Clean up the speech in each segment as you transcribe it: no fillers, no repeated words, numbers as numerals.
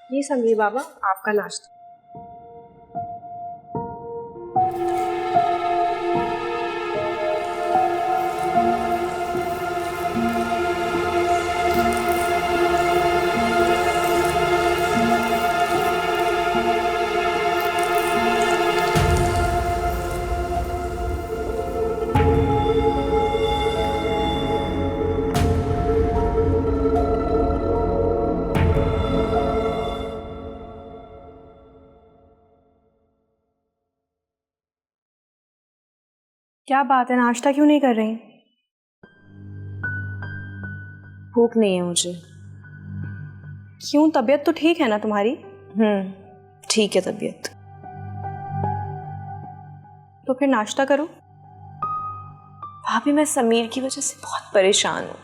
ये समीर बाबा आपका नाश्ता। क्या बात है, नाश्ता क्यों नहीं कर रही? भूख नहीं है मुझे। क्यों, तबीयत तो ठीक है ना तुम्हारी? ठीक है तबीयत। तो फिर नाश्ता करो। भाभी मैं समीर की वजह से बहुत परेशान हूँ।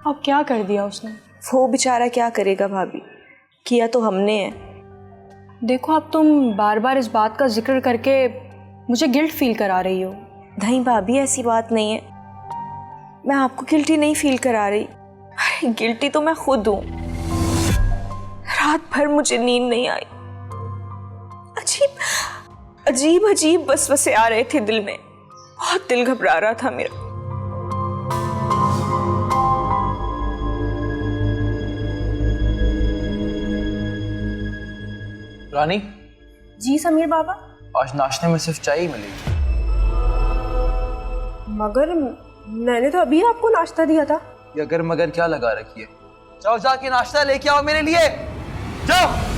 अब क्या कर दिया उसने? वो बेचारा क्या करेगा भाभी, किया तो हमने है। देखो, अब तुम बार बार इस बात का जिक्र करके मुझे गिल्ट फील करा रही हो। नहीं भाभी ऐसी बात नहीं है, मैं आपको गिल्टी नहीं फील करा रही। अरे गिल्टी तो मैं खुद हूँ। रात भर मुझे नींद नहीं आई। अजीब अजीब अजीब वसवसे आ रहे थे दिल में। बहुत दिल घबरा रहा था मेरा। रानी, जी समीर बाबा। आज नाश्ते में सिर्फ चाय ही मिलेगी। मगर मैंने तो अभी आपको नाश्ता दिया था। ये अगर मगर क्या लगा रखी है? जाओ जाके नाश्ता लेके आओ मेरे लिए, जाओ।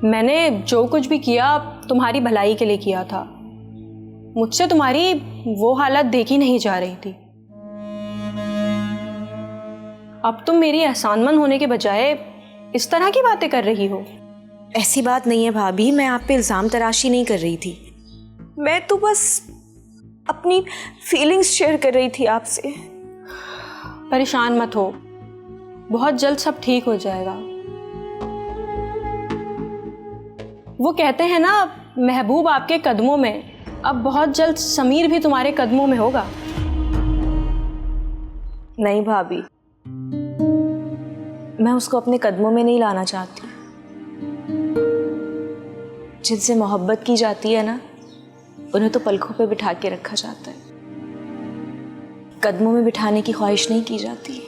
मैंने जो कुछ भी किया तुम्हारी भलाई के लिए किया था। मुझसे तुम्हारी वो हालत देखी नहीं जा रही थी। अब तुम मेरी एहसानमंद होने के बजाय इस तरह की बातें कर रही हो। ऐसी बात नहीं है भाभी, मैं आप पे इल्जाम तराशी नहीं कर रही थी। मैं तो बस अपनी फीलिंग्स शेयर कर रही थी आपसे। परेशान मत हो, बहुत जल्द सब ठीक हो जाएगा। वो कहते हैं ना, महबूब आपके कदमों में। अब बहुत जल्द समीर भी तुम्हारे कदमों में होगा। नहीं भाभी, मैं उसको अपने कदमों में नहीं लाना चाहती। जिनसे मोहब्बत की जाती है ना, उन्हें तो पलकों पे बिठा के रखा जाता है, कदमों में बिठाने की ख्वाहिश नहीं की जाती।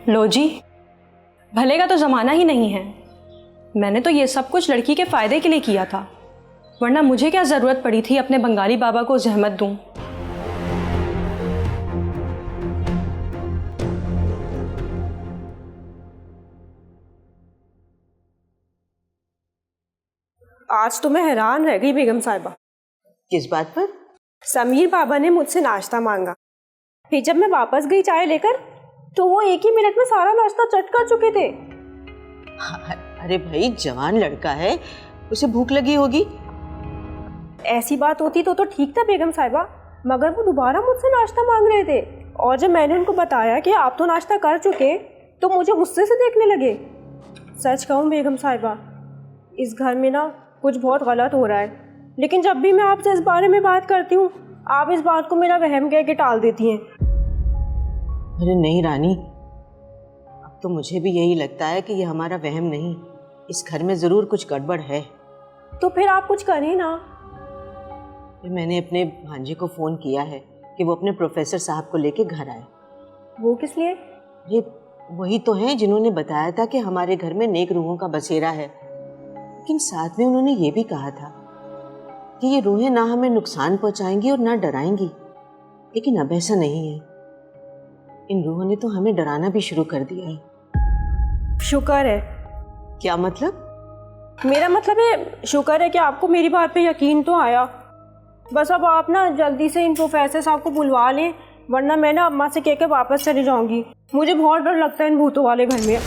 लो जी, भले का तो जमाना ही नहीं है। मैंने तो ये सब कुछ लड़की के फायदे के लिए किया था, वरना मुझे क्या जरूरत पड़ी थी अपने बंगाली बाबा को जहमत दूं। आज तो मैं हैरान रह गई बेगम साहिबा। किस बात पर? समीर बाबा ने मुझसे नाश्ता मांगा, फिर जब मैं वापस गई चाय लेकर तो वो एक ही मिनट में सारा नाश्ता चट कर चुके थे। अरे भाई, जवान लड़का है, उसे भूख लगी होगी। ऐसी बात होती तो ठीक था बेगम साहिबा, मगर वो दोबारा मुझसे नाश्ता मांग रहे थे। और जब मैंने उनको बताया कि आप तो नाश्ता कर चुके, तो मुझे गुस्से से देखने लगे। सच कहूँ बेगम साहिबा, इस घर में ना कुछ बहुत गलत हो रहा है, लेकिन जब भी मैं आपसे इस बारे में बात करती हूँ, आप इस बात को मेरा वहम कह के टाल देती हैं। अरे नहीं रानी, अब तो मुझे भी यही लगता है कि ये हमारा वहम नहीं, इस घर में जरूर कुछ गड़बड़ है। तो फिर आप कुछ करें ना। मैंने अपने भांजे को फोन किया है कि वो अपने प्रोफेसर साहब को लेके घर आए। वो किस लिए? ये वही तो हैं जिन्होंने बताया था कि हमारे घर में नेक रूहों का बसेरा है, लेकिन साथ में उन्होंने ये भी कहा था कि ये रूहें ना हमें नुकसान पहुंचाएंगी और ना डराएंगी। लेकिन अब ऐसा नहीं है, इन रूहों ने तो हमें डराना भी शुरू कर दिया है। शुक्र है। क्या मतलब? मेरा मतलब है शुक्र है कि आपको मेरी बात पे यकीन तो आया। बस अब आप ना जल्दी से इन प्रोफेसर साहब को बुलवा लें, वरना मैं ना अम्मा से कह के वापस चली जाऊंगी। मुझे बहुत डर लगता है इन भूतों वाले घर में।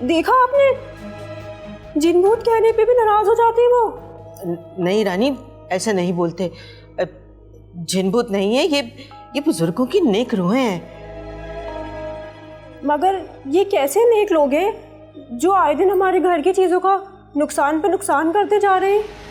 देखा आपने, जिन भूत कहने पे भी नाराज हो जाते हैं वो। नहीं रानी, ऐसा नहीं बोलते। जिन भूत नहीं है, ये बुजुर्गों की नेक रूहें हैं। मगर ये कैसे नेक लोग हैं जो आए दिन हमारे घर की चीज़ों का नुकसान पे नुकसान करते जा रहे हैं।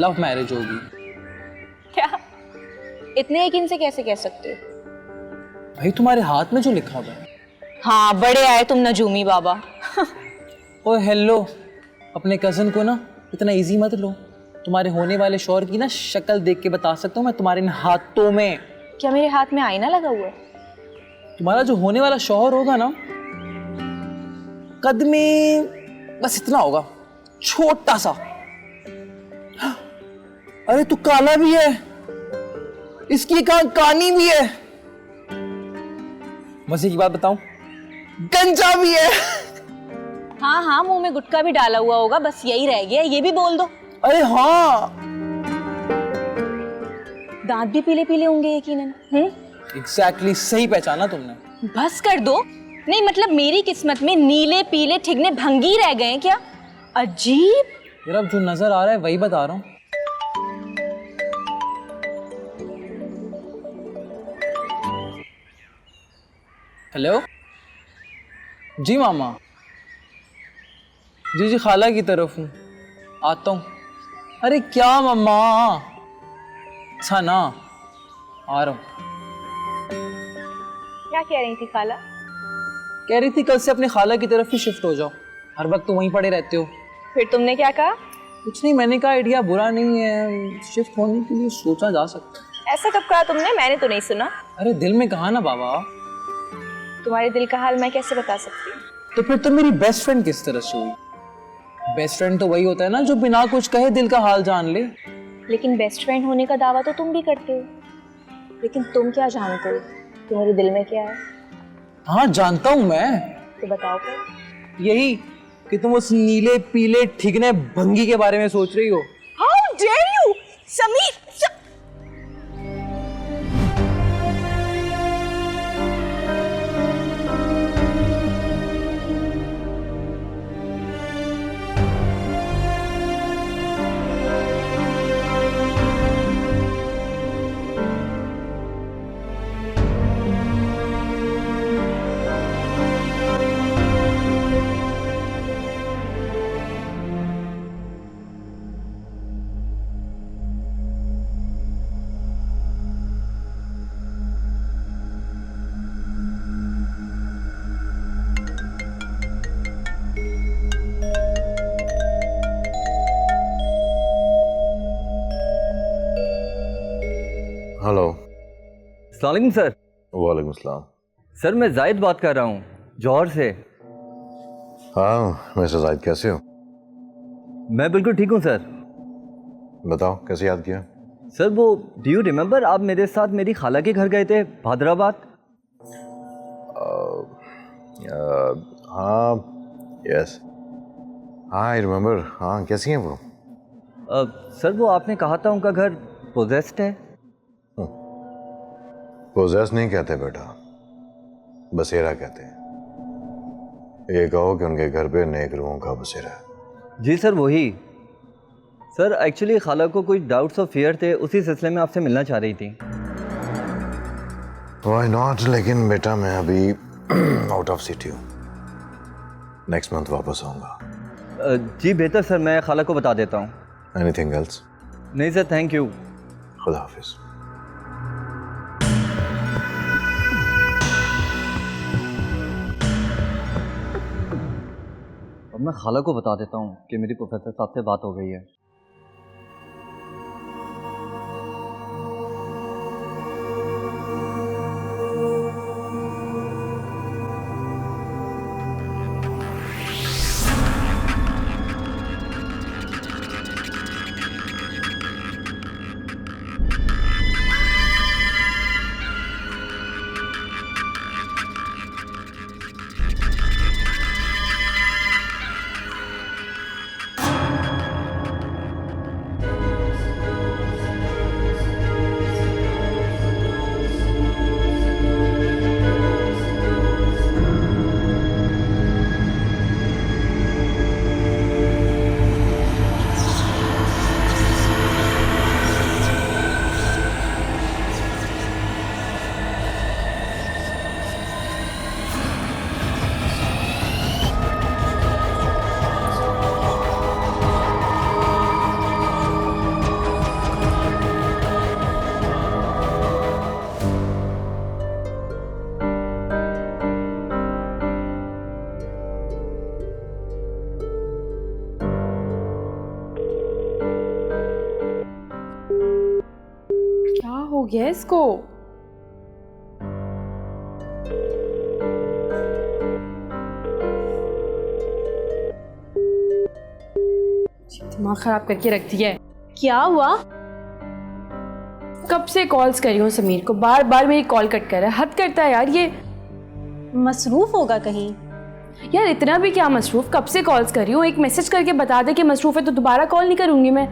लव मैरिज होगी। क्या? इतने यकीन से कैसे कह सकते हो? भाई तुम्हारे हाथ में जो लिखा हुआ है। हाँ, बड़े आए तुम नजूमी बाबा। ओए हेलो, अपने कज़न को ना इतना इजी मत लो। तुम्हारे होने वाले शौहर की ना शक्ल देख के बता सकता हूँ मैं तुम्हारे इन हाथों में। क्या मेरे हाथ में आईना लगा हुआ है? तुम्हारा जो होने वाला शौहर होगा ना, कद में बस इतना होगा, छोटा सा। अरे तू काला भी है, इसकी कानी भी है। मजे की बात बताऊं, गंजा भी है। हाँ हाँ, मुंह में गुटखा भी डाला हुआ होगा, बस यही रह गया, ये भी बोल दो। अरे हाँ, दांत भी पीले पीले होंगे यकीनन। एग्जैक्टली सही पहचाना तुमने। बस कर दो। नहीं मतलब मेरी किस्मत में नीले पीले ठिगने भंगी रह गए हैं क्या? अजीब। यार अब जो नजर आ रहा है वही बता रहा हूँ। हेलो जी मामा। जी जी, खाला की तरफ हूँ, आता हूँ। अरे क्या मामा, अच्छा ना, आ रहा हूँ। क्या कह रही थी खाला? कह रही थी कल से अपनी खाला की तरफ ही शिफ्ट हो जाओ, हर वक्त तो वहीं पड़े रहते हो। फिर तुमने क्या कहा? कुछ नहीं, मैंने कहा आइडिया बुरा नहीं है, शिफ्ट होने के लिए सोचा जा सकता है। ऐसा कब कहा तुमने? मैंने तो नहीं सुना। अरे दिल में कहा ना बाबा। तुम्हारे दिल का हाल मैं कैसे बता सकती हूँ? तो फिर तो मेरी बेस्ट फ्रेंड किस तरह से हुई? बेस्ट फ्रेंड तो वही होता है ना जो बिना कुछ कहे दिल का हाल जान ले। लेकिन बेस्ट फ्रेंड होने का दावा तो तुम भी करते हो। लेकिन तुम क्या जानते हो कि मेरे दिल में क्या है? हाँ जानता हूँ मैं। तो बताओ फिर। यही कि तुम उस नीले पीले ठिगने भंगी के बारे में सोच रही हो। How dare you, Sameer! Hello. अस्सलाम सर। वालेकुम सलाम। सर मैं जाहिद बात कर रहा हूँ, जौहर से। हाँ मिस्टर जाहिद, कैसे हो? मैं बिल्कुल ठीक हूँ सर। बताओ कैसे याद किया? सर वो डू यू रिमेंबर आप मेरे साथ मेरी खाला के घर गए थे हैदराबाद? हाँ यस, हाँ आई रिमेंबर। हाँ कैसी हैं वो? सर वो आपने कहा था उनका घर पोजेस्ड है। पोजेस नहीं कहते बेटा, बसेरा कहते हैं। ये कहो कि उनके घर पे नेक रूहों का बसेरा है। जी सर, वही। सर एक्चुअली खाला को कुछ डाउट्स और फियर थे, उसी सिलसिले में आपसे मिलना चाह रही थी। व्हाई नॉट, लेकिन बेटा मैं अभी आउट ऑफ सिटी हूँ, नेक्स्ट मंथ वापस आऊँगा। जी बेहतर सर, मैं खाला को बता देता हूँ। Anything else? नहीं सर, थैंक यू। खुदा हाफिज। अब मैं खाला को बता देता हूँ कि मेरी प्रोफेसर साहब से बात हो गई है। क्या हो गया इसको? दिमाग खराब करके रख दिया है। क्या हुआ? कब से कॉल्स कर रही हूँ समीर को, बार बार मेरी कॉल कट कर रहा है। हद करता है यार ये। मसरूफ होगा कहीं। यार इतना भी क्या मसरूफ, कब से कॉल्स कर रही हूँ। एक मैसेज करके बता दे कि मसरूफ है तो दोबारा कॉल नहीं करूँगी मैं।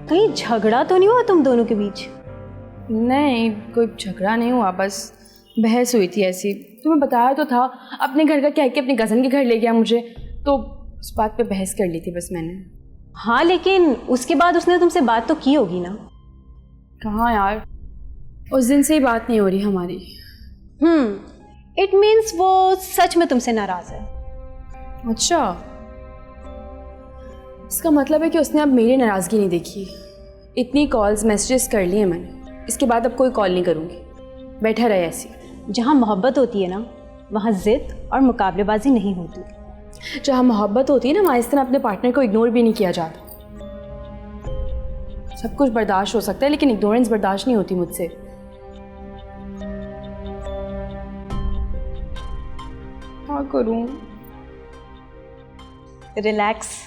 कहीं झगड़ा तो नहीं हुआ तुम दोनों के बीच? नहीं, कोई झगड़ा नहीं हुआ, बस बहस हुई थी ऐसी। तुम्हें बताया तो था, अपने घर का कह के अपने कज़न के घर ले गया मुझे, तो उस बात पे बहस कर ली थी बस मैंने। हाँ, लेकिन उसके बाद उसने तुमसे बात तो की होगी ना? कहाँ यार, उस दिन से ही बात नहीं हो रही हमारी। इट मीन्स वो सच में तुमसे नाराज है। अच्छा, इसका मतलब है कि उसने अब मेरी नाराज़गी नहीं देखी। इतनी कॉल्स मैसेजेस कर लिए मैंने, इसके बाद अब कोई कॉल नहीं करूँगी, बैठा रहे ऐसी। जहाँ मोहब्बत होती है ना, वहाँ जिद और मुकाबलेबाजी नहीं होती। जहाँ मोहब्बत होती है ना, वहाँ इस तरह अपने पार्टनर को इग्नोर भी नहीं किया जाता। सब कुछ बर्दाश्त हो सकता है, लेकिन इग्नोरेंस बर्दाश्त नहीं होती मुझसे। क्या करूँ? रिलैक्स।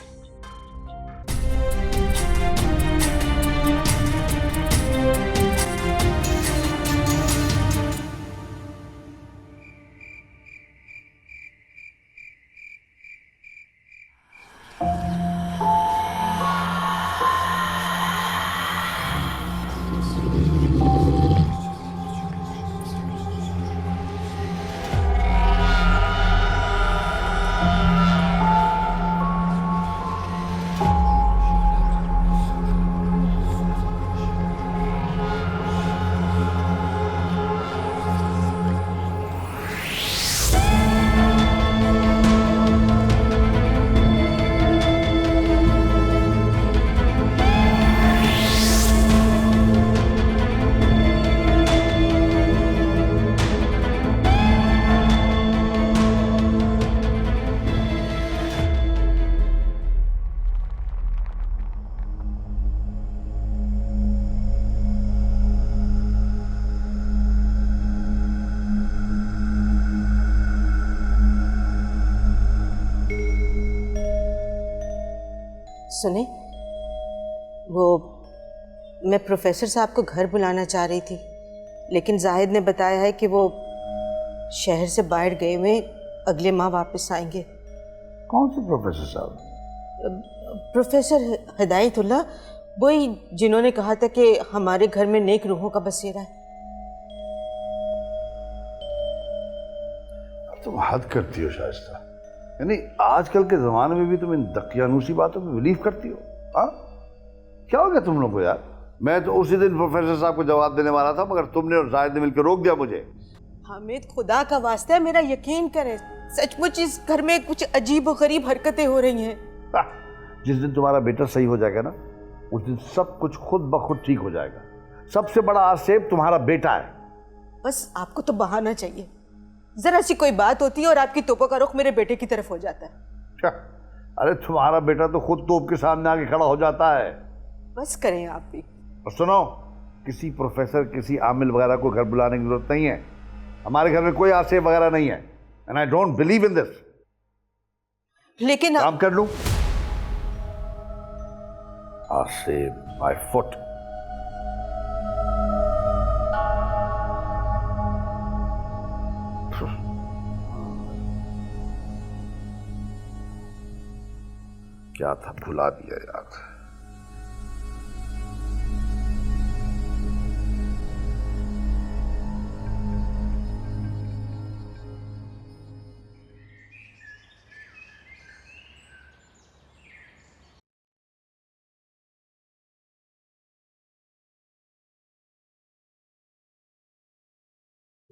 सुने, वो मैं प्रोफेसर साहब को घर बुलाना चाह रही थी, लेकिन जाहिद ने बताया है कि वो शहर से बाहर गए हुए, अगले माह वापस आएंगे। कौन से प्रोफेसर साहब? प्रोफेसर हिदायतुल्लाह, वही जिन्होंने कहा था कि हमारे घर में नेक रूहों का बसेरा है। तुम हद करती हो शाइस्ता। यानी आजकल के जमाने में भी तुम इन दकियानूसी बातों पे बिलीव करती हो? हाँ, क्या हो गया तुम लोग को यार? मैं तो उसी दिन प्रोफेसर साहब को जवाब देने वाला था, मगर तुमने और जाहिद ने मिलकर रोक दिया मुझे। हामिद, खुदा का वास्ता है मेरा यकीन करें, सचमुच इस घर में कुछ अजीब और गरीब हरकतें हो रही हैं। जिस दिन तुम्हारा बेटा सही हो जाएगा ना, उस दिन सब कुछ खुद ब खुद ठीक हो जाएगा। सबसे बड़ा आसेब तुम्हारा बेटा है। बस आपको तो बहाना चाहिए, जरा सी कोई बात होती है और आपकी तोपों का रुख मेरे बेटे की तरफ हो जाता है। अरे तुम्हारा बेटा तो खुद तोप के सामने आके खड़ा हो जाता है। बस करें आप भी। और सुनो, किसी प्रोफेसर, किसी आमिल वगैरह को घर बुलाने की जरूरत नहीं है। हमारे घर में कोई आसेब वगैरह नहीं है, and I don't believe in this. लेकिन काम कर लूं? आसेब माय फुट। क्या था, भुला दिया यार।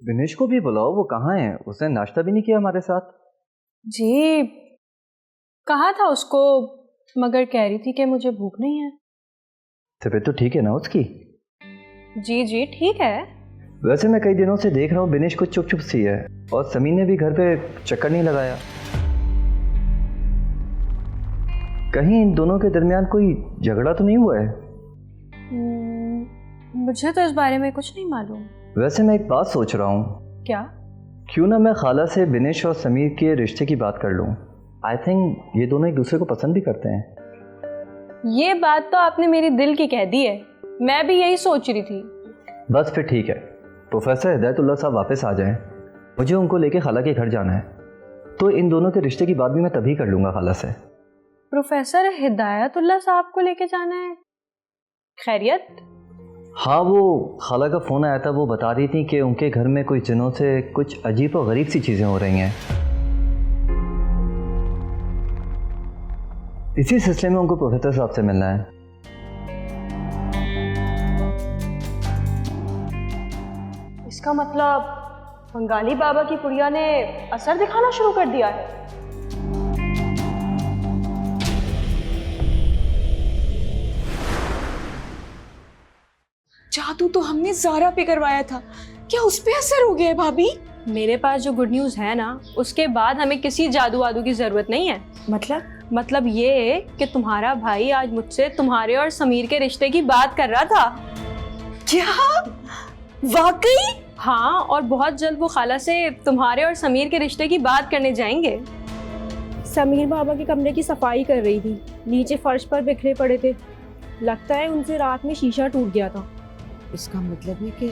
दिनेश को भी बुलाओ, वो कहाँ है? उसने नाश्ता भी नहीं किया हमारे साथ। जी कहा था उसको, मगर कह रही थी कि मुझे भूख नहीं है। तबीयत तो ठीक है ना उसकी? जी जी ठीक है। वैसे मैं कई दिनों से देख रहा हूँ बिनेश कुछ चुप चुप सी है, और समीर ने भी घर पे चक्कर नहीं लगाया। कहीं इन दोनों के दरमियान कोई झगड़ा तो नहीं हुआ है? मुझे तो इस बारे में कुछ नहीं मालूम। वैसे मैं एक बात सोच रहा हूँ। क्या? क्यों ना मैं खाला से बिनेश और समीर के रिश्ते की बात कर लूँ। आई थिंक ये दोनों एक दूसरे को पसंद भी करते हैं। ये बात तो आपने मेरी दिल की कह दी है, मैं भी यही सोच रही थी। बस फिर ठीक है, प्रोफेसर हिदायतुल्लाह साहब वापस आ जाएं, मुझे उनको लेके खाला के घर जाना है, तो इन दोनों के रिश्ते की बात भी मैं तभी कर लूँगा खाला से। प्रोफेसर हिदायतुल्लाह साहब को लेके जाना है? खैरियत? हाँ, वो खाला का फ़ोन आया था, वो बता रही थी कि उनके घर में कुछ दिनों से कुछ अजीब और गरीब सी चीज़ें हो रही हैं। इसी सिलसिले में उनको प्रोफेसर साहब से मिलना है। इसका मतलब बंगाली बाबा की पुड़िया ने असर दिखाना शुरू कर दिया है। जादू तो हमने ज़ारा पे करवाया था, क्या उस पे असर हो गया है भाभी? मेरे पास जो गुड न्यूज़ है ना, उसके बाद हमें किसी जादू वादू की ज़रूरत नहीं है। मतलब ये कि तुम्हारा भाई आज मुझसे तुम्हारे और समीर के रिश्ते की बात कर रहा था। क्या? वाकई? हाँ, और बहुत जल्द वो खाला से तुम्हारे और समीर के रिश्ते की बात करने जाएंगे। समीर बाबा के कमरे की सफाई कर रही थी, नीचे फर्श पर बिखरे पड़े थे, लगता है उनसे रात में शीशा टूट गया था। इसका मतलब है कि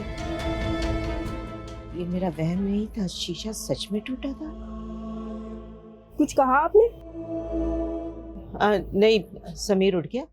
ये मेरा वहम नहीं था, शीशा सच में टूटा था। कुछ कहा आपने? नहीं, समीर उठ गया।